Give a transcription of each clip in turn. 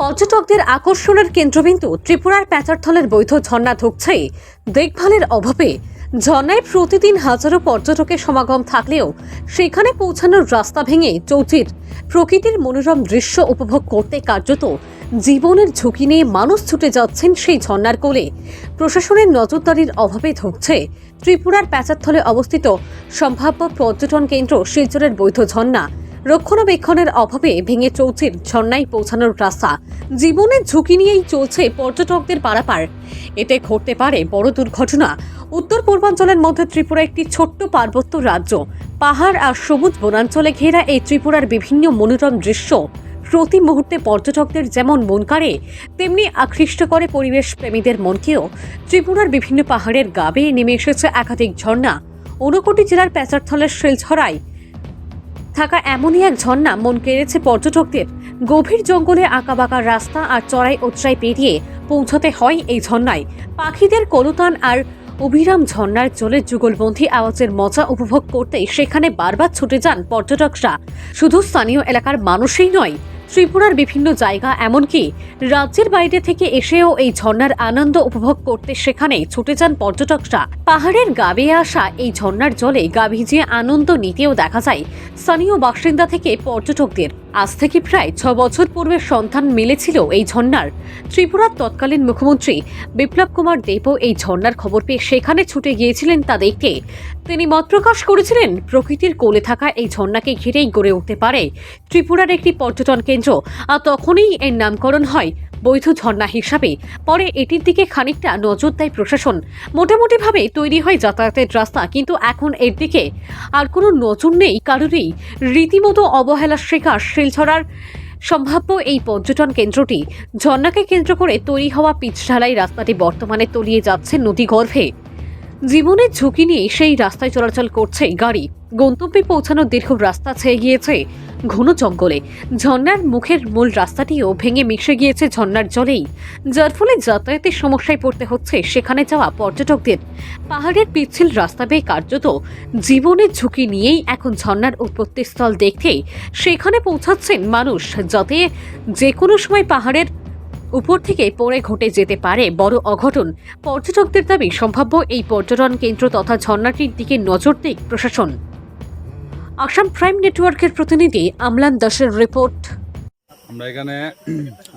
পর্যটকদের আকর্ষণের কেন্দ্রবিন্দু ত্রিপুরার প্যাচারথলের বৈধ ঝর্ণা ঢুকছে দেখভালের অভাবে। ঝর্ণায় প্রতিদিন হাজারো পর্যটকের সমাগম থাকলেও সেখানে পৌঁছানোর রাস্তা ভেঙে চৌচির প্রকৃতির মনোরম দৃশ্য উপভোগ করতে কার্যত জীবনের ঝুঁকি নিয়ে মানুষ ছুটে যাচ্ছেন সেই ঝর্ণার কোলে। প্রশাসনের নজরদারির অভাবে ধুঁকছে ত্রিপুরার প্যাচারথলে অবস্থিত সম্ভাব্য পর্যটন কেন্দ্র শিলচরের বৈধ ঝর্ণা। রক্ষণাবেক্ষণের অভাবে ভেঙে চলছে ঝর্ণায় পৌঁছানোর রাস্তা। জীবনের ঝুঁকি নিয়েই চলছে পর্যটকদের পারাপার। এতে ঘটতে পারে বড় দুর্ঘটনা। উত্তর পূর্বাঞ্চলের মধ্যে ত্রিপুরা একটি ছোট্ট পার্বত্য রাজ্য। পাহাড় আর সবুজ বনাঞ্চলে ঘেরা এই ত্রিপুরার বিভিন্ন মনোরম দৃশ্য প্রতি মুহূর্তে পর্যটকদের যেমন মন কাড়ে, তেমনি আকৃষ্ট করে পরিবেশ প্রেমীদের মনকেও। ত্রিপুরার বিভিন্ন পাহাড়ের গা বেয়ে নেমে এসেছে একাধিক ঝর্ণা। ঊনকোটি জেলার প্যাচারথলের শিলছড়ায় থাকা এমনই এক ঝর্ণা মন কেড়েছে পর্যটকদের। গভীর জঙ্গলে আঁকাবাঁকা রাস্তা আর চড়াই উৎরাই পেরিয়ে পৌঁছাতে হয় এই ঝর্ণায়। পাখিদের কলতান আর অবিরাম ঝর্ণার জলের যুগলবন্ধী আওয়াজের মজা উপভোগ করতে সেখানে বারবার ছুটে যান পর্যটকরা। শুধু স্থানীয় এলাকার মানুষই নয়, ত্রিপুরার বিভিন্ন জায়গা এমনকি রাজ্যের বাইরে থেকে এসেও এই ঝর্ণার আনন্দ উপভোগ করতে সেখানে ছুটে যান পর্যটকরা। পাহাড়ের গা বেয়ে আসা এই ঝর্ণার জলে গা ভিজিয়ে আনন্দ নিতেও দেখা যায় স্থানীয় বাসিন্দা থেকে পর্যটকদের। আজ থেকে প্রায় 6 বছর পূর্বে সন্ধান মিলেছিল এই ঝর্ণার। ত্রিপুরার তৎকালীন মুখ্যমন্ত্রী বিপ্লব কুমার দেবও এই ঝর্ণার খবর পেয়ে সেখানে ছুটে গিয়েছিলেন তা দেখতে। তিনি মত প্রকাশ করেছিলেন, প্রকৃতির কোলে থাকা এই ঝর্ণাকে ঘিরেই গড়ে উঠতে পারে ত্রিপুরার একটি পর্যটন কেন্দ্র। আর তখনই এর নামকরণ হয় বৈধ ঝর্ণা হিসাবে। পরে এটির দিকে খানিকটা নজর দেয় প্রশাসন। মোটামুটিভাবে তৈরি হয় যাতায়াতের রাস্তা, কিন্তু এখন এর দিকে আর কোনো নজর নেই কারোরই। রীতিমতো অবহেলার শিকার শিলছড়ার সম্ভাব্য এই পর্যটন কেন্দ্রটি। ঝর্ণাকে কেন্দ্র করে তৈরি হওয়া পিচ ঢালাই রাস্তাটি বর্তমানে তলিয়ে যাচ্ছে নদী গর্ভে। জীবনের ঝুঁকি নিয়ে সেই রাস্তায় চলাচল করছে গাড়ি। গন্তব্যে পৌঁছানোর দীর্ঘ রাস্তা ছেয়ে গিয়েছে ঘন জঙ্গলে। ঝর্ণার মুখের মূল রাস্তাটিও ভেঙে মিশে গিয়েছে ঝর্ণার জলেই, যার ফলে যাতায়াতের সমস্যায় পড়তে হচ্ছে সেখানে যাওয়া পর্যটকদের। পাহাড়ের পিচ্ছিল রাস্তা বেয়ে কার্যত জীবনের ঝুঁকি নিয়েই এখন ঝর্ণার উৎপত্তিস্থল দেখতে সেখানে পৌঁছাচ্ছেন মানুষ, যাতে যে কোনো সময় পাহাড়ের উপর থেকে পড়ে ঘটে যেতে পারে বড় অঘটন। পর্যটকদের দাবি সম্ভাব্য এই পর্যটন কেন্দ্র তথা ঝর্ণাটির দিকে নজর দিক প্রশাসন। আসাম প্রাইম নেটওয়ার্কের প্রতিনিধি আমলান দাসের রিপোর্ট। আমরা এখানে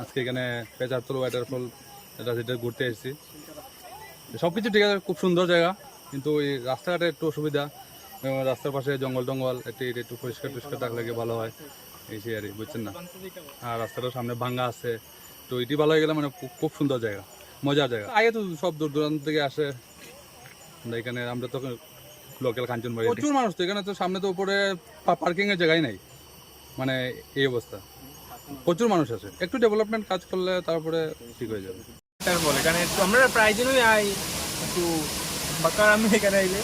আজকে এখানে প্যাচারথল ওয়াটারফল যেটা ঘুরতে এসেছি। সবকিছু ঠিক আছে, খুব সুন্দর জায়গা, কিন্তু এই রাস্তাঘাটে একটু অসুবিধা। রাস্তার পাশে জঙ্গল একটু পরিষ্কার থাকলে ভালো হয়, এই সে আর বুঝছেন না। আর রাস্তাটার সামনে ভাঙ্গা আছে, তো এটি ভালো হয়ে গেলে মানে খুব সুন্দর জায়গা, মজার জায়গা। আগে তো সব দূর দূরান্ত থেকে আসে এখানে। আমরা তো লোকাল কাঞ্চনবাড়ি, প্রচুর মানুষ তো এখানে। তো সামনে তো উপরে পার্কিং এর জায়গায় নাই, মানে এই অবস্থা। প্রচুর মানুষ আছে, একটু ডেভেলপমেন্ট কাজ করলে তারপরে ঠিক হয়ে যাবে। এখানে আমরা প্রায় দিনই আই একটু বাকার আমি এখানে আইলে,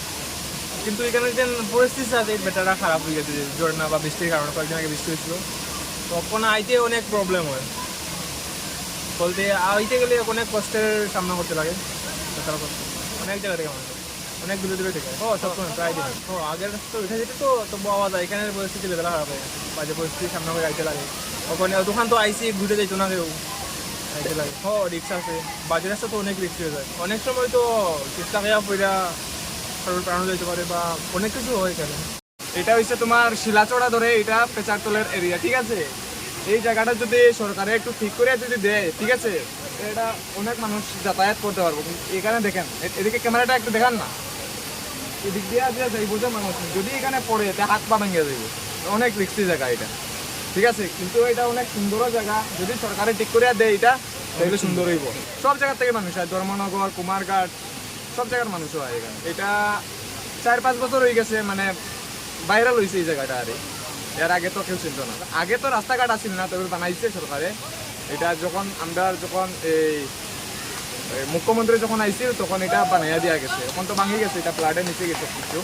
কিন্তু এখানে যে পরিস্থিতি আছে বেটারা খারাপ হয়ে গেছে ঝর্ণা বা বৃষ্টির কারণে। কয়েকদিন আগে বৃষ্টি হয়েছিল, তখন আইতে অনেক প্রবলেম হয়। বলতে আইতে গেলে অনেক কষ্টের সামনা করতে লাগে। অনেক জায়গা থেকে মানুষ অনেক দূরে থেকে সবসময় প্রায় দিন আগের তো উঠে যেতে তো পাওয়া যায়। এখানের পরিস্থিতি বেলা খারাপ হয়ে গেছে, বাজে পরিস্থিতির সামনে করে আইতে লাগে। ওখানে দোকান তো আইসি ঘুরে যাইতো না কেউ, আইতে লাগে। রিক্সা আছে, বাজে রাস্তা তো অনেক রিক্স হয়ে যায়। অনেক সময় তো চিন্তা খেয়া পইরা কারোর প্রাণ যাইতে পারে বা অনেক কিছু হয় এখানে। এটা হচ্ছে তোমার শিলাচড়া ধরে, এটা প্যাচারথলের এরিয়া, ঠিক আছে। এই জায়গাটা যদি সরকারে একটু ঠিক করে যদি দেয়, ঠিক আছে, এটা অনেক মানুষ যাতায়াত করতে পারবো। এখানে দেখেন, এদিকে ক্যামেরাটা একটু দেখান না, এদিক দিয়ে যাইব যে মানুষ যদি এখানে পড়ে এতে হাত পা ভেঙে যাইব। অনেক রিক্সি জায়গা এটা, ঠিক আছে, কিন্তু এটা অনেক সুন্দর জায়গা। যদি সরকারে ঠিক করে দেয় এটা, তাহলে সুন্দর হইব। সব জায়গা থেকে মানুষ হয়, ধর্মনগর, কুমারঘাট, সব জায়গার মানুষ হয় এখানে। এটা 4-5 বছর হয়ে গেছে, মানে ভাইরাল হয়েছে এই জায়গাটা। আর এর আগে তো কেউ চিনত না। আগে তো রাস্তাঘাট আসছিল না, তবে বানাইছে সরকারে এটা। যখন এই মুখ্যমন্ত্রী যখন আইছিল তখন এটা বানাইয়া দেওয়া গেছে। এখন তো ভাঙি গেছে, এটা ফ্লাডে নিচে গেছে কিছু,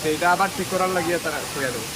সেইটা আবার ঠিক করার লাগিয়ে তারা করে দেবো।